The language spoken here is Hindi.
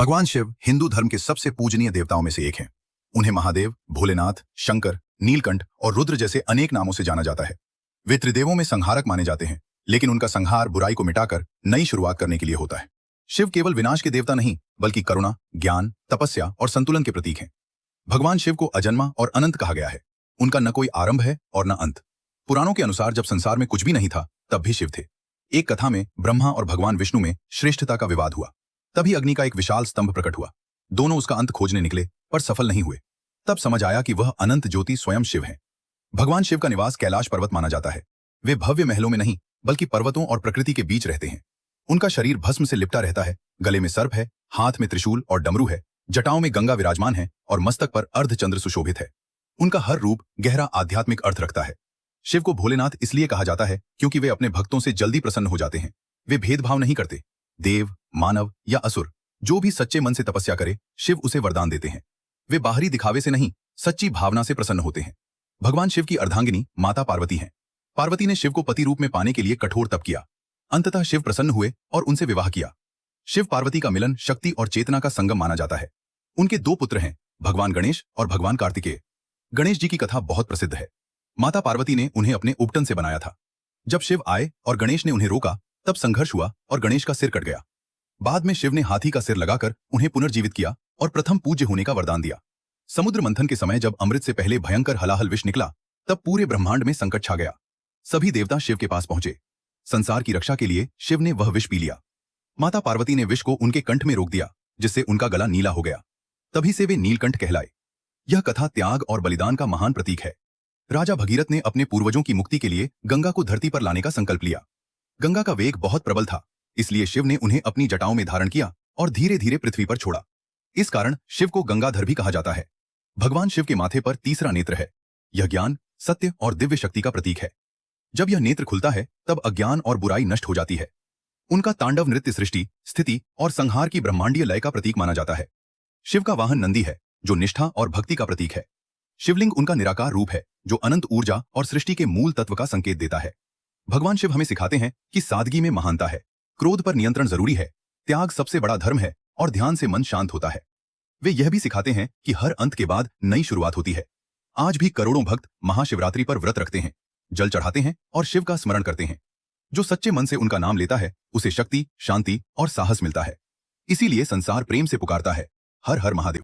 भगवान शिव हिंदू धर्म के सबसे पूजनीय देवताओं में से एक हैं। उन्हें महादेव, भोलेनाथ, शंकर, नीलकंठ और रुद्र जैसे अनेक नामों से जाना जाता है। वे त्रिदेवों में संहारक माने जाते हैं, लेकिन उनका संहार बुराई को मिटाकर नई शुरुआत करने के लिए होता है। शिव केवल विनाश के देवता नहीं, बल्कि करुणा, ज्ञान, तपस्या और संतुलन के प्रतीक हैं। भगवान शिव को अजन्मा और अनंत कहा गया है। उनका न कोई आरंभ है और न अंत। पुराणों के अनुसार जब संसार में कुछ भी नहीं था, तब भी शिव थे। एक कथा में ब्रह्मा और भगवान विष्णु में श्रेष्ठता का विवाद हुआ। तभी अग्नि का एक विशाल स्तंभ प्रकट हुआ। दोनों उसका अंत खोजने निकले, पर सफल नहीं हुए। तब समझ आया कि वह अनंत ज्योति स्वयं शिव हैं। भगवान शिव का निवास कैलाश पर्वत माना जाता है। वे भव्य महलों में नहीं, बल्कि पर्वतों और प्रकृति के बीच रहते हैं। उनका शरीर भस्म से लिपटा रहता है, गले में सर्प है, हाथ में त्रिशूल और डमरू है, जटाओं में गंगा विराजमान है और मस्तक पर अर्धचंद्र सुशोभित है। उनका हर रूप गहरा आध्यात्मिक अर्थ रखता है। शिव को भोलेनाथ इसलिए कहा जाता है क्योंकि वे अपने भक्तों से जल्दी प्रसन्न हो जाते हैं। वे भेदभाव नहीं करते। देव, मानव या असुर, जो भी सच्चे मन से तपस्या करे, शिव उसे वरदान देते हैं। वे बाहरी दिखावे से नहीं, सच्ची भावना से प्रसन्न होते हैं। भगवान शिव की अर्धांगिनी माता पार्वती हैं। पार्वती ने शिव को पति रूप में पाने के लिए कठोर तप किया। अंततः शिव प्रसन्न हुए और उनसे विवाह किया। शिव पार्वती का मिलन शक्ति और चेतना का संगम माना जाता है। उनके दो पुत्र हैं, भगवान गणेश और भगवान कार्तिकेय। गणेश जी की कथा बहुत प्रसिद्ध है। माता पार्वती ने उन्हें अपने उपटन से बनाया था। जब शिव आए और गणेश ने उन्हें रोका, तब संघर्ष हुआ और गणेश का सिर कट गया। बाद में शिव ने हाथी का सिर लगाकर उन्हें पुनर्जीवित किया और प्रथम पूज्य होने का वरदान दिया। समुद्र मंथन के समय जब अमृत से पहले भयंकर हलाहल विष निकला, तब पूरे ब्रह्मांड में संकट छा गया। सभी देवता शिव के पास पहुंचे। संसार की रक्षा के लिए शिव ने वह विष पी लिया। माता पार्वती ने विष को उनके कंठ में रोक दिया, जिससे उनका गला नीला हो गया। तभी से वे नीलकंठ कहलाए। यह कथा त्याग और बलिदान का महान प्रतीक है। राजा भगीरथ ने अपने पूर्वजों की मुक्ति के लिए गंगा को धरती पर लाने का संकल्प लिया। गंगा का वेग बहुत प्रबल था, इसलिए शिव ने उन्हें अपनी जटाओं में धारण किया और धीरे धीरे पृथ्वी पर छोड़ा। इस कारण शिव को गंगाधर भी कहा जाता है। भगवान शिव के माथे पर तीसरा नेत्र है। यह ज्ञान, सत्य और दिव्य शक्ति का प्रतीक है। जब यह नेत्र खुलता है, तब अज्ञान और बुराई नष्ट हो जाती है। उनका तांडव नृत्य सृष्टि, स्थिति और संहार की ब्रह्मांडीय लय का प्रतीक माना जाता है। शिव का वाहन नंदी है, जो निष्ठा और भक्ति का प्रतीक है। शिवलिंग उनका निराकार रूप है, जो अनंत ऊर्जा और सृष्टि के मूल तत्व का संकेत देता है। भगवान शिव हमें सिखाते हैं कि सादगी में महानता है, क्रोध पर नियंत्रण जरूरी है, त्याग सबसे बड़ा धर्म है और ध्यान से मन शांत होता है। वे यह भी सिखाते हैं कि हर अंत के बाद नई शुरुआत होती है। आज भी करोड़ों भक्त महाशिवरात्रि पर व्रत रखते हैं, जल चढ़ाते हैं और शिव का स्मरण करते हैं। जो सच्चे मन से उनका नाम लेता है, उसे शक्ति, शांति और साहस मिलता है। इसीलिए संसार प्रेम से पुकारता है, हर हर महादेव।